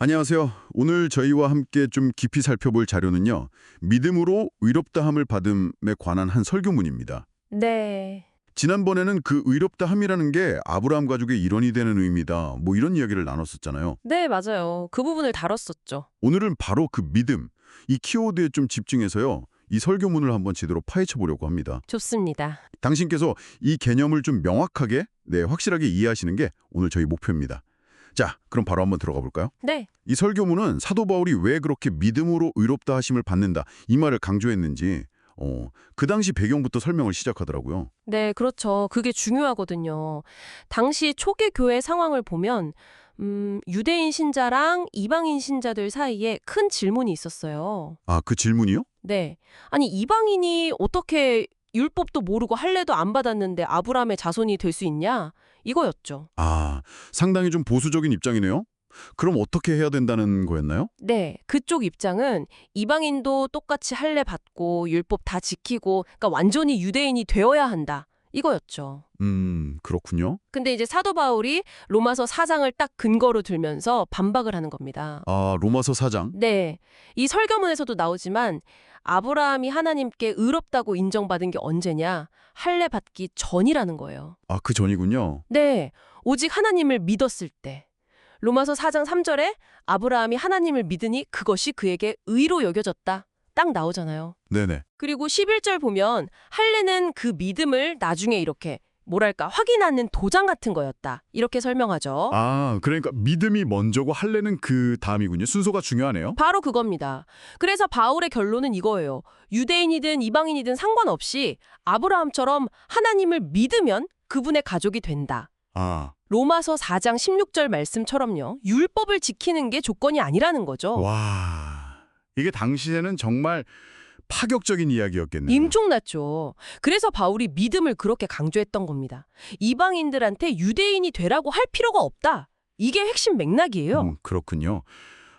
안녕하세요. 오늘 저희와 함께 좀 깊이 살펴볼 자료는요. 믿음으로 의롭다함을 받음에 관한 한 설교문입니다. 네. 지난번에는 그 의롭다함이라는 게 아브라함 가족의 일원이 되는 의미다. 뭐 이런 이야기를 나눴었잖아요. 네, 맞아요. 그 부분을 다뤘었죠. 오늘은 바로 그 믿음, 이 키워드에 좀 집중해서요. 이 설교문을 한번 제대로 파헤쳐 보려고 합니다. 좋습니다. 당신께서 이 개념을 좀 명확하게, 확실하게 이해하시는 게 오늘 저희 목표입니다. 자, 그럼 바로 한번 들어가 볼까요? 네. 이 설교문은 사도 바울이 왜 그렇게 믿음으로 의롭다 하심을 받는다 이 말을 강조했는지 그 당시 배경부터 설명을 시작하더라고요. 네, 그렇죠. 그게 중요하거든요. 당시 초기 교회 상황을 보면 유대인 신자랑 이방인 신자들 사이에 큰 질문이 있었어요. 아, 그 질문이요? 네. 아니, 이방인이 어떻게 율법도 모르고 할례도 안 받았는데 아브라함의 자손이 될 수 있냐? 이거였죠. 아, 상당히 좀 보수적인 입장이네요. 그럼 어떻게 해야 된다는 거였나요? 네, 그쪽 입장은 이방인도 똑같이 할례 받고 율법 다 지키고 그러니까 완전히 유대인이 되어야 한다. 이거였죠. 그렇군요. 근데 이제 사도 바울이 로마서 4장을 딱 근거로 들면서 반박을 하는 겁니다. 아, 로마서 4장. 네, 이 설교문에서도 나오지만 아브라함이 하나님께 의롭다고 인정받은 게 언제냐? 할례 받기 전이라는 거예요. 아, 그 전이군요. 네, 오직 하나님을 믿었을 때. 로마서 4장 3절에 아브라함이 하나님을 믿으니 그것이 그에게 의로 여겨졌다. 딱 나오잖아요. 네네. 그리고 11절 보면 할례는 그 믿음을 나중에 이렇게 뭐랄까 확인하는 도장 같은 거였다. 이렇게 설명하죠. 아, 그러니까 믿음이 먼저고 할례는 그 다음이군요. 순서가 중요하네요. 바로 그겁니다. 그래서 바울의 결론은 이거예요. 유대인이든 이방인이든 상관없이 아브라함처럼 하나님을 믿으면 그분의 가족이 된다. 아, 로마서 4장 16절 말씀처럼요. 율법을 지키는 게 조건이 아니라는 거죠. 와, 이게 당시에는 정말 파격적인 이야기였겠네요. 임종났죠. 그래서 바울이 믿음을 그렇게 강조했던 겁니다. 이방인들한테 유대인이 되라고 할 필요가 없다. 이게 핵심 맥락이에요. 그렇군요.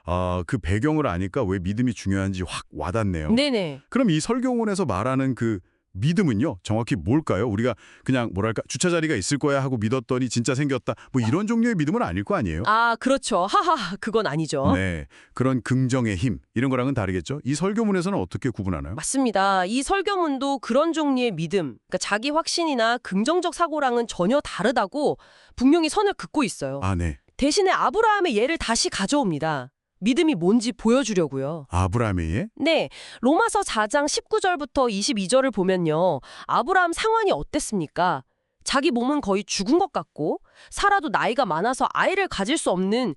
아, 그 배경을 아니까 왜 믿음이 중요한지 확 와닿네요. 네네. 그럼 이 설교문에서 말하는 그 믿음은요, 정확히 뭘까요? 우리가 그냥 뭐랄까 주차 자리가 있을 거야 하고 믿었더니 진짜 생겼다. 뭐 이런 종류의 믿음은 아닐 거 아니에요? 아, 그렇죠. 하하, 그건 아니죠. 네, 그런 긍정의 힘 이런 거랑은 다르겠죠. 이 설교문에서는 어떻게 구분하나요? 맞습니다. 이 설교문도 그런 종류의 믿음, 그러니까 자기 확신이나 긍정적 사고랑은 전혀 다르다고 분명히 선을 긋고 있어요. 아, 네. 대신에 아브라함의 예를 다시 가져옵니다. 믿음이 뭔지 보여주려고요. 아브라함의 예? 네, 로마서 4장 19절부터 22절을 보면요. 아브라함 상황이 어땠습니까? 자기 몸은 거의 죽은 것 같고 살아도 나이가 많아서 아이를 가질 수 없는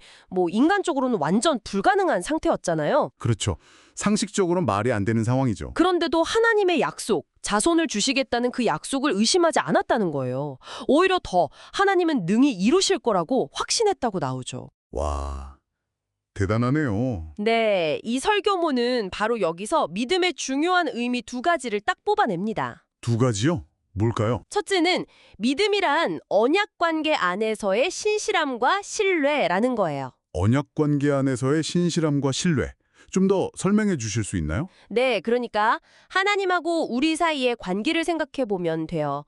인간적으로는 완전 불가능한 상태였잖아요. 그렇죠. 상식적으로는 말이 안 되는 상황이죠. 그런데도 하나님의 약속, 자손을 주시겠다는 그 약속을 의심하지 않았다는 거예요. 오히려 더 하나님은 능히 이루실 거라고 확신했다고 나오죠. 와, 대단하네요. 네, 이 설교문은 바로 여기서 믿음의 중요한 의미 두 가지를 딱 뽑아냅니다. 두 가지요? 뭘까요? 첫째는 믿음이란 언약 관계 안에서의 신실함과 신뢰라는 거예요. 언약 관계 안에서의 신실함과 신뢰. 좀 더 설명해 주실 수 있나요? 네, 그러니까 하나님하고 우리 사이의 관계를 생각해 보면 돼요.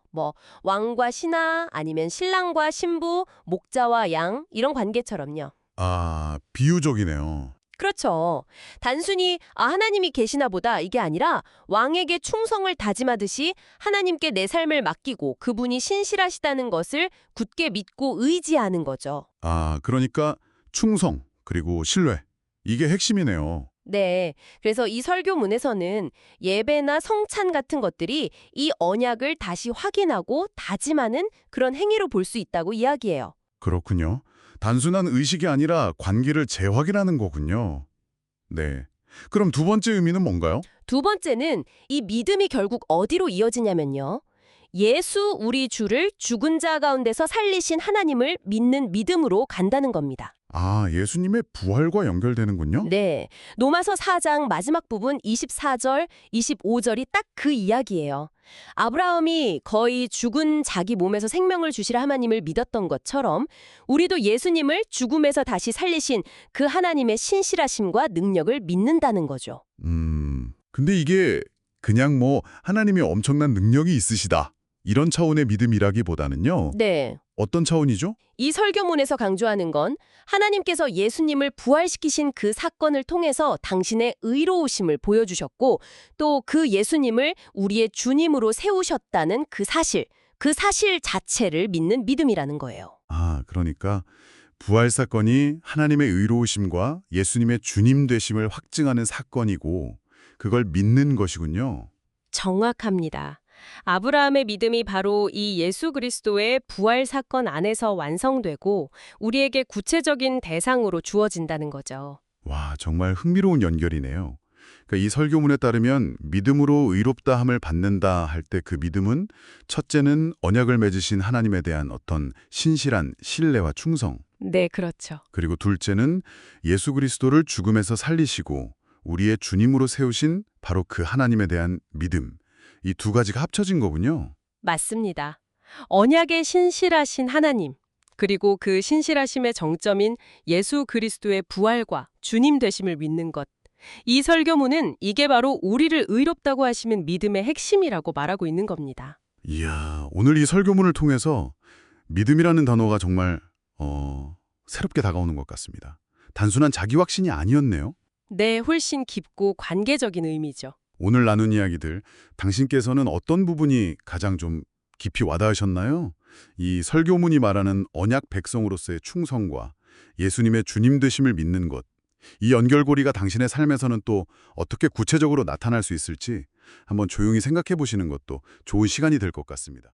왕과 신하 아니면 신랑과 신부, 목자와 양 이런 관계처럼요. 아, 비유적이네요. 그렇죠. 단순히 하나님이 계시나 보다 이게 아니라 왕에게 충성을 다짐하듯이 하나님께 내 삶을 맡기고 그분이 신실하시다는 것을 굳게 믿고 의지하는 거죠. 아, 그러니까 충성, 그리고 신뢰. 이게 핵심이네요. 네. 그래서 이 설교문에서는 예배나 성찬 같은 것들이 이 언약을 다시 확인하고 다짐하는 그런 행위로 볼 수 있다고 이야기해요. 그렇군요. 단순한 의식이 아니라 관계를 재확인하는 거군요. 네. 그럼 두 번째 의미는 뭔가요? 두 번째는 이 믿음이 결국 어디로 이어지냐면요. 예수 우리 주를 죽은 자 가운데서 살리신 하나님을 믿는 믿음으로 간다는 겁니다. 아, 예수님의 부활과 연결되는군요. 네. 로마서 4장 마지막 부분 24절, 25절이 딱 그 이야기예요. 아브라함이 거의 죽은 자기 몸에서 생명을 주실 하나님을 믿었던 것처럼 우리도 예수님을 죽음에서 다시 살리신 그 하나님의 신실하심과 능력을 믿는다는 거죠. 근데 이게 그냥 하나님이 엄청난 능력이 있으시다. 이런 차원의 믿음이라기보다는요. 네. 어떤 차원이죠? 이 설교문에서 강조하는 건 하나님께서 예수님을 부활시키신 그 사건을 통해서 당신의 의로우심을 보여주셨고 또 그 예수님을 우리의 주님으로 세우셨다는 그 사실 자체를 믿는 믿음이라는 거예요. 아, 그러니까 부활 사건이 하나님의 의로우심과 예수님의 주님 되심을 확증하는 사건이고 그걸 믿는 것이군요. 정확합니다. 아브라함의 믿음이 바로 이 예수 그리스도의 부활 사건 안에서 완성되고 우리에게 구체적인 대상으로 주어진다는 거죠. 와, 정말 흥미로운 연결이네요. 그러니까 이 설교문에 따르면 믿음으로 의롭다함을 받는다 할 때 그 믿음은 첫째는 언약을 맺으신 하나님에 대한 어떤 신실한 신뢰와 충성, 네, 그렇죠. 그리고 둘째는 예수 그리스도를 죽음에서 살리시고 우리의 주님으로 세우신 바로 그 하나님에 대한 믿음. 이 두 가지가 합쳐진 거군요. 맞습니다. 언약의 신실하신 하나님, 그리고 그 신실하심의 정점인 예수 그리스도의 부활과 주님 되심을 믿는 것. 이 설교문은 이게 바로 우리를 의롭다고 하시는 믿음의 핵심이라고 말하고 있는 겁니다. 이야, 오늘 이 설교문을 통해서 믿음이라는 단어가 정말 새롭게 다가오는 것 같습니다. 단순한 자기 확신이 아니었네요. 네, 훨씬 깊고 관계적인 의미죠. 오늘 나눈 이야기들, 당신께서는 어떤 부분이 가장 좀 깊이 와닿으셨나요? 이 설교문이 말하는 언약 백성으로서의 충성과 예수님의 주님 되심을 믿는 것, 이 연결고리가 당신의 삶에서는 또 어떻게 구체적으로 나타날 수 있을지 한번 조용히 생각해 보시는 것도 좋은 시간이 될 것 같습니다.